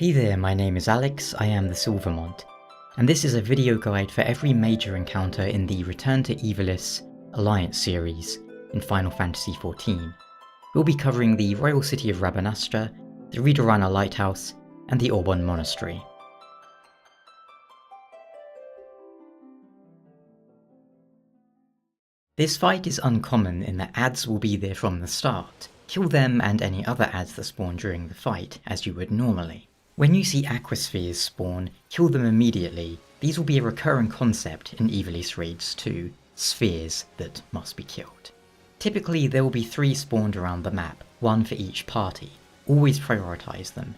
Hey there, my name is Alex, I am the Silver Mont, and this is a video guide for every major encounter in the Return to Ivalice Alliance series in Final Fantasy XIV. We'll be covering the royal city of Rabanastre, the Ridorana Lighthouse, and the Orbonne Monastery. This fight is uncommon in that adds will be there from the start. Kill them and any other adds that spawn during the fight, as you would normally. When you see aquaspheres spawn, kill them immediately. These will be a recurring concept in Ivalice raids too, spheres that must be killed. Typically there will be 3 spawned around the map, 1 for each party. Always prioritize them.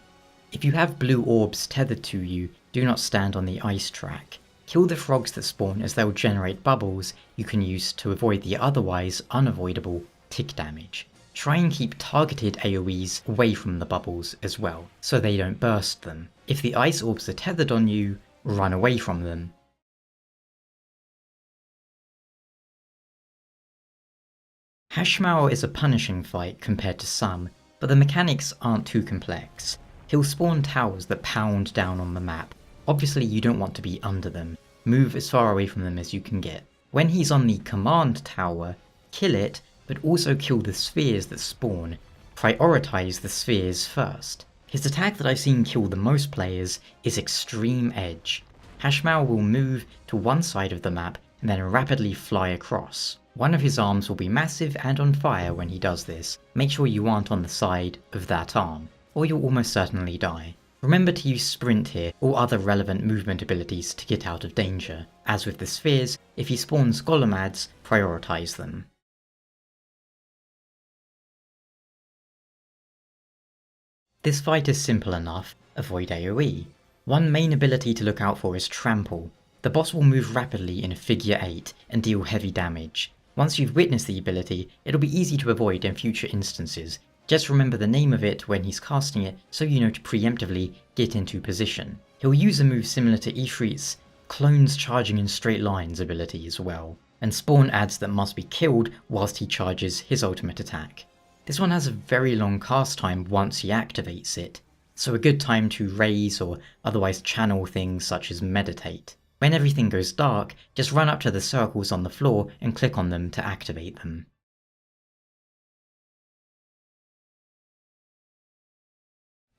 If you have blue orbs tethered to you, do not stand on the ice track. Kill the frogs that spawn as they will generate bubbles you can use to avoid the otherwise unavoidable tick damage. Try and keep targeted AoEs away from the bubbles as well, so they don't burst them. If the ice orbs are tethered on you, run away from them. Hashmal is a punishing fight compared to some, but the mechanics aren't too complex. He'll spawn towers that pound down on the map. Obviously you don't want to be under them. Move as far away from them as you can get. When he's on the command tower, kill it, but also kill the spheres that spawn. Prioritize the spheres first. His attack that I've seen kill the most players is Extreme Edge. Hashmal will move to one side of the map and then rapidly fly across. One of his arms will be massive and on fire when he does this. Make sure you aren't on the side of that arm, or you'll almost certainly die. Remember to use Sprint here, or other relevant movement abilities to get out of danger. As with the spheres, if he spawns golem adds, prioritize them. This fight is simple enough, avoid AoE. One main ability to look out for is Trample. The boss will move rapidly in a figure 8 and deal heavy damage. Once you've witnessed the ability, it'll be easy to avoid in future instances. Just remember the name of it when he's casting it so you know to preemptively get into position. He'll use a move similar to Ifrit's Clones Charging in Straight Lines ability as well, and spawn adds that must be killed whilst he charges his ultimate attack. This one has a very long cast time once he activates it, so a good time to raise or otherwise channel things such as meditate. When everything goes dark, just run up to the circles on the floor and click on them to activate them.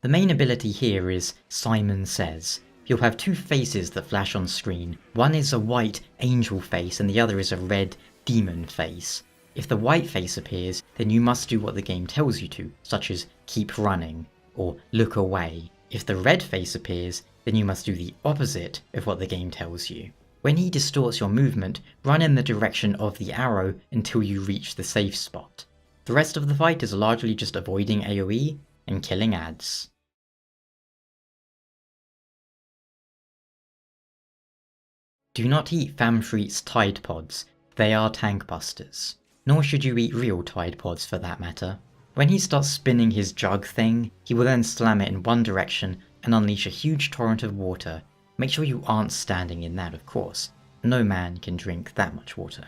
The main ability here is Simon Says. You'll have 2 faces that flash on screen. One is a white angel face and the other is a red demon face. If the white face appears, then you must do what the game tells you to, such as keep running, or look away. If the red face appears, then you must do the opposite of what the game tells you. When he distorts your movement, run in the direction of the arrow until you reach the safe spot. The rest of the fight is largely just avoiding AoE and killing adds. Do not eat Famfrit's Tide Pods, they are tank busters. Nor should you eat real Tide Pods for that matter. When he starts spinning his jug thing, he will then slam it in one direction and unleash a huge torrent of water. Make sure you aren't standing in that, of course. No man can drink that much water.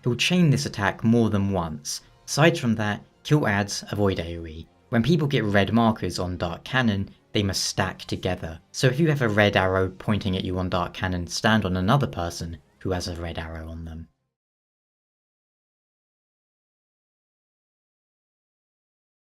He'll chain this attack more than once. Aside from that, kill adds, avoid AoE. When people get red markers on Dark Cannon, they must stack together. So if you have a red arrow pointing at you on Dark Cannon, stand on another person who has a red arrow on them.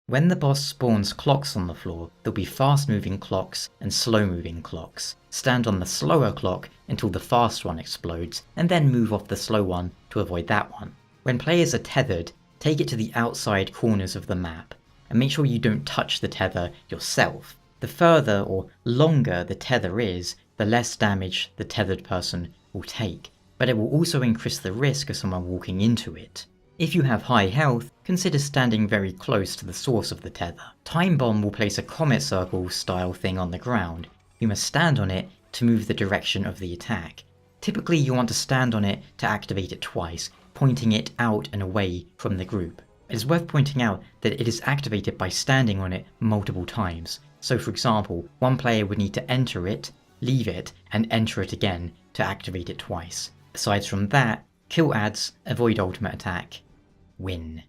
When the boss spawns clocks on the floor, there'll be fast moving clocks and slow moving clocks. Stand on the slower clock until the fast one explodes, and then move off the slow one to avoid that one. When players are tethered, take it to the outside corners of the map, and make sure you don't touch the tether yourself. The further or longer the tether is, the less damage the tethered person will take, but it will also increase the risk of someone walking into it. If you have high health, consider standing very close to the source of the tether. Time Bomb will place a comet circle style thing on the ground. You must stand on it to move the direction of the attack. Typically you want to stand on it to activate it twice, pointing it out and away from the group. It is worth pointing out that it is activated by standing on it multiple times. So for example, one player would need to enter it, leave it, and enter it again to activate it twice. Aside from that, kill adds, avoid ultimate attack, win.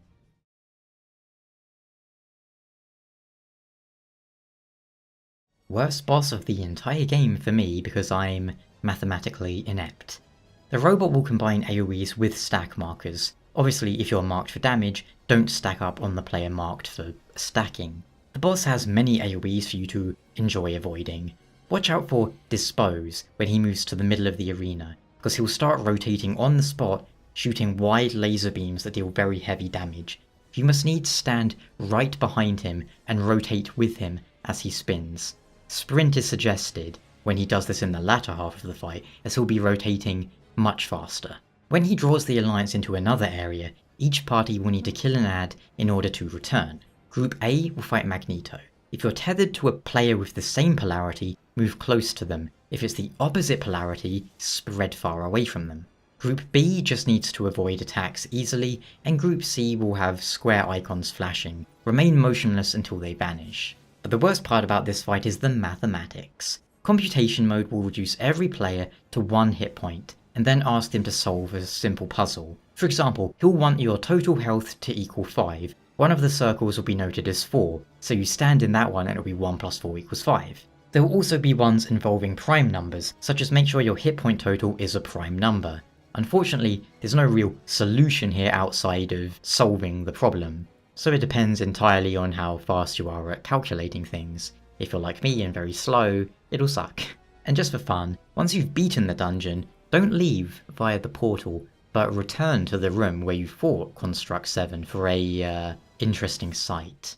Worst boss of the entire game for me because I'm mathematically inept. The robot will combine AoEs with stack markers. Obviously, if you're marked for damage, don't stack up on the player marked for stacking. The boss has many AoEs for you to enjoy avoiding. Watch out for Dispose when he moves to the middle of the arena, because he'll start rotating on the spot, shooting wide laser beams that deal very heavy damage. You must needs stand right behind him and rotate with him as he spins. Sprint is suggested when he does this in the latter half of the fight, as he'll be rotating much faster. When he draws the alliance into another area, each party will need to kill an ad in order to return. Group A will fight Magneto. If you're tethered to a player with the same polarity, move close to them. If it's the opposite polarity, spread far away from them. Group B just needs to avoid attacks easily, and Group C will have square icons flashing. Remain motionless until they vanish. But the worst part about this fight is the mathematics. Computation mode will reduce every player to 1 hit point, and then ask them to solve a simple puzzle. For example, he'll want your total health to equal 5. One of the circles will be noted as 4, so you stand in that one and it'll be 1 plus 4 equals 5. There will also be ones involving prime numbers, such as make sure your hit point total is a prime number. Unfortunately, there's no real solution here outside of solving the problem, so it depends entirely on how fast you are at calculating things. If you're like me and very slow, it'll suck. And just for fun, once you've beaten the dungeon, don't leave via the portal, but return to the room where you fought Construct 7 for a interesting sight.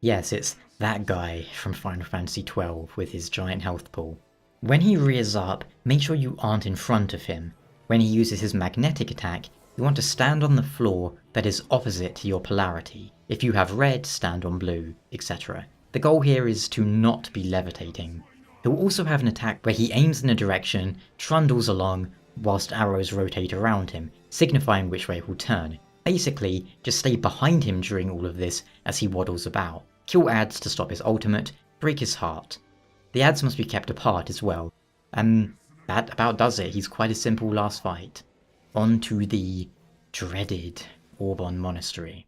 Yes, it's that guy from Final Fantasy XII with his giant health pool. When he rears up, make sure you aren't in front of him. When he uses his magnetic attack, you want to stand on the floor that is opposite to your polarity. If you have red, stand on blue, etc. The goal here is to not be levitating. He'll also have an attack where he aims in a direction, trundles along, whilst arrows rotate around him, signifying which way he'll turn. Basically, just stay behind him during all of this as he waddles about. Kill ads to stop his ultimate, break his heart. The ads must be kept apart as well. That about does it. He's quite a simple last fight. On to the dreaded Orbonne Monastery.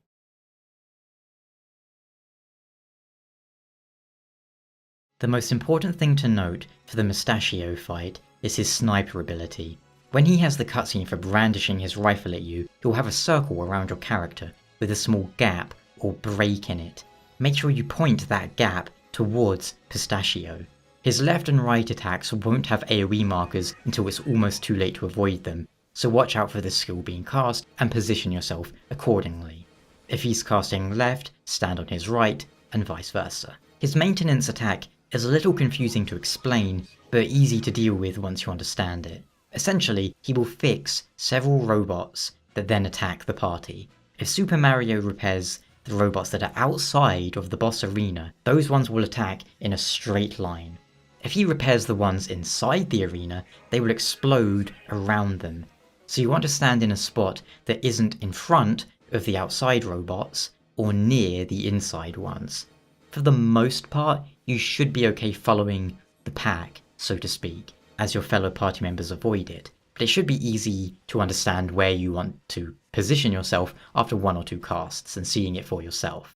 The most important thing to note for the Mustadio fight is his sniper ability. When he has the cutscene for brandishing his rifle at you, he'll have a circle around your character with a small gap or break in it. Make sure you point that gap towards Mustadio. His left and right attacks won't have AoE markers until it's almost too late to avoid them, so watch out for this skill being cast and position yourself accordingly. If he's casting left, stand on his right, and vice versa. His maintenance attack is a little confusing to explain, but easy to deal with once you understand it. Essentially, he will fix several robots that then attack the party. If Super Mario repairs the robots that are outside of the boss arena, those ones will attack in a straight line. If he repairs the ones inside the arena, they will explode around them. So you want to stand in a spot that isn't in front of the outside robots or near the inside ones. For the most part, you should be okay following the pack, so to speak, as your fellow party members avoid it, but it should be easy to understand where you want to position yourself after 1 or 2 casts and seeing it for yourself.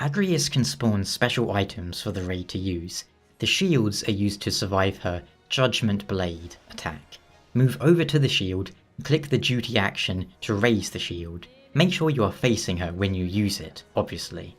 Agrias can spawn special items for the raid to use. The shields are used to survive her Judgment Blade attack. Move over to the shield and click the duty action to raise the shield. Make sure you are facing her when you use it, obviously.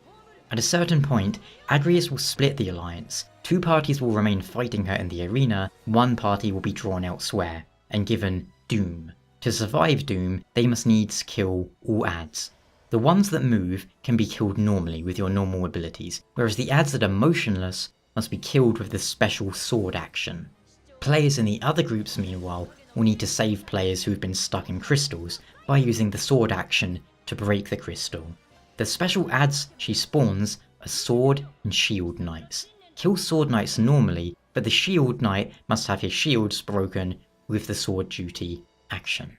At a certain point, Agrias will split the alliance. 2 parties will remain fighting her in the arena, 1 party will be drawn elsewhere, and given Doom. To survive Doom, they must needs kill all ads. The ones that move can be killed normally with your normal abilities, whereas the ads that are motionless must be killed with the special sword action. Players in the other groups, meanwhile, will need to save players who've been stuck in crystals by using the sword action to break the crystal. The special ads she spawns are Sword and Shield Knights. Kill Sword Knights normally, but the Shield Knight must have his shields broken with the Sword Duty action.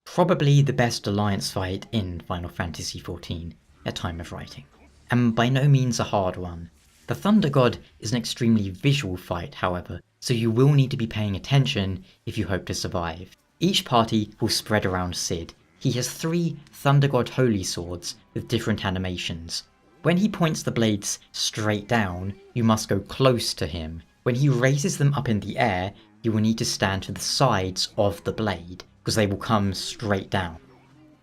Probably the best alliance fight in Final Fantasy XIV at time of writing, and by no means a hard one. The Thunder God is an extremely visual fight, however, so you will need to be paying attention if you hope to survive. Each party will spread around Cid. He has 3 Thunder God Holy Swords with different animations. When he points the blades straight down, you must go close to him. When he raises them up in the air, you will need to stand to the sides of the blade, because they will come straight down.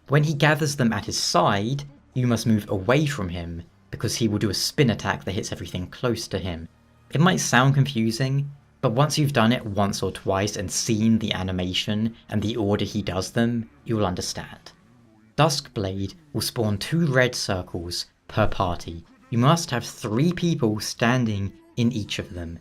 When he gathers them at his side, you must move away from him, because he will do a spin attack that hits everything close to him. It might sound confusing, but once you've done it once or twice and seen the animation and the order he does them, you will understand. Duskblade will spawn 2 red circles per party. You must have 3 people standing in each of them.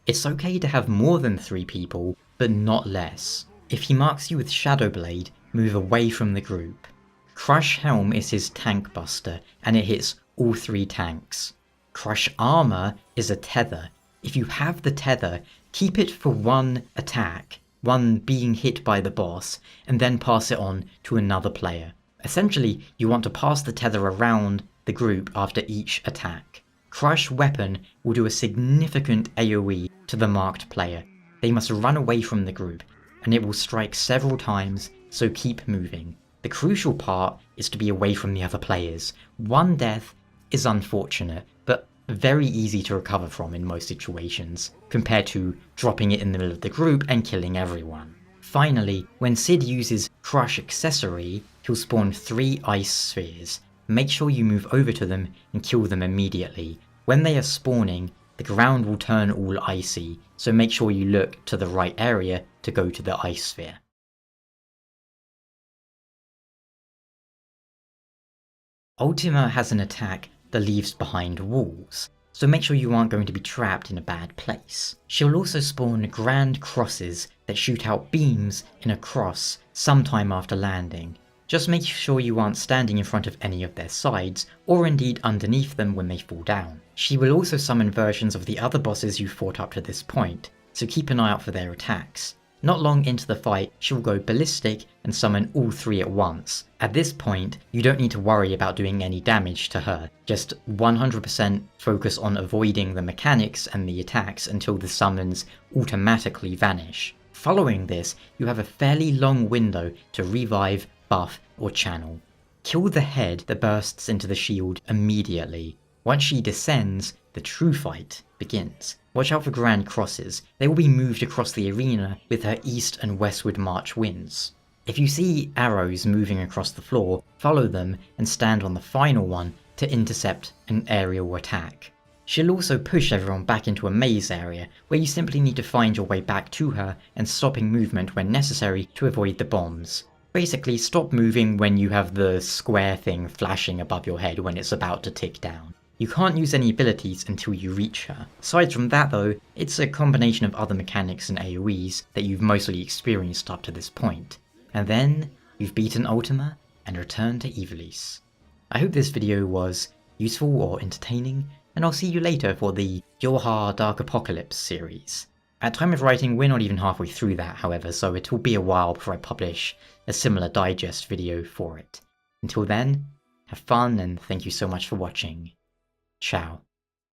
It's okay to have more than 3 people, but not less. If he marks you with Shadowblade, move away from the group. Crush Helm is his tank buster, and it hits all 3 tanks. Crush Armor is a tether. If you have the tether, keep it for 1 attack, 1 being hit by the boss, and then pass it on to another player. Essentially, you want to pass the tether around the group after each attack. Crush Weapon will do a significant AoE to the marked player. They must run away from the group, and it will strike several times, so keep moving. The crucial part is to be away from the other players. 1 death is unfortunate, but very easy to recover from in most situations, compared to dropping it in the middle of the group and killing everyone. Finally, when Cid uses Crush Accessory, he'll spawn 3 ice spheres. Make sure you move over to them and kill them immediately. When they are spawning, the ground will turn all icy, so make sure you look to the right area to go to the ice sphere. Ultima has an attack that leaves behind walls, so make sure you aren't going to be trapped in a bad place. She'll also spawn grand crosses that shoot out beams in a cross sometime after landing. Just make sure you aren't standing in front of any of their sides, or indeed underneath them when they fall down. She will also summon versions of the other bosses you've fought up to this point, so keep an eye out for their attacks. Not long into the fight, she will go ballistic and summon all 3 at once. At this point, you don't need to worry about doing any damage to her, just 100% focus on avoiding the mechanics and the attacks until the summons automatically vanish. Following this, you have a fairly long window to revive, buff, or channel. Kill the head that bursts into the shield immediately. Once she descends, the true fight begins. Watch out for grand crosses. They will be moved across the arena with her east and westward march winds. If you see arrows moving across the floor, follow them and stand on the final one to intercept an aerial attack. She'll also push everyone back into a maze area, where you simply need to find your way back to her and stopping movement when necessary to avoid the bombs. Basically, stop moving when you have the square thing flashing above your head when it's about to tick down. You can't use any abilities until you reach her. Aside from that though, it's a combination of other mechanics and AoEs that you've mostly experienced up to this point. And then, you've beaten Ultima and returned to Ivalice. I hope this video was useful or entertaining, and I'll see you later for the Yorha Dark Apocalypse series. At time of writing, we're not even halfway through that, however, so it will be a while before I publish a similar digest video for it. Until then, have fun and thank you so much for watching. Ciao.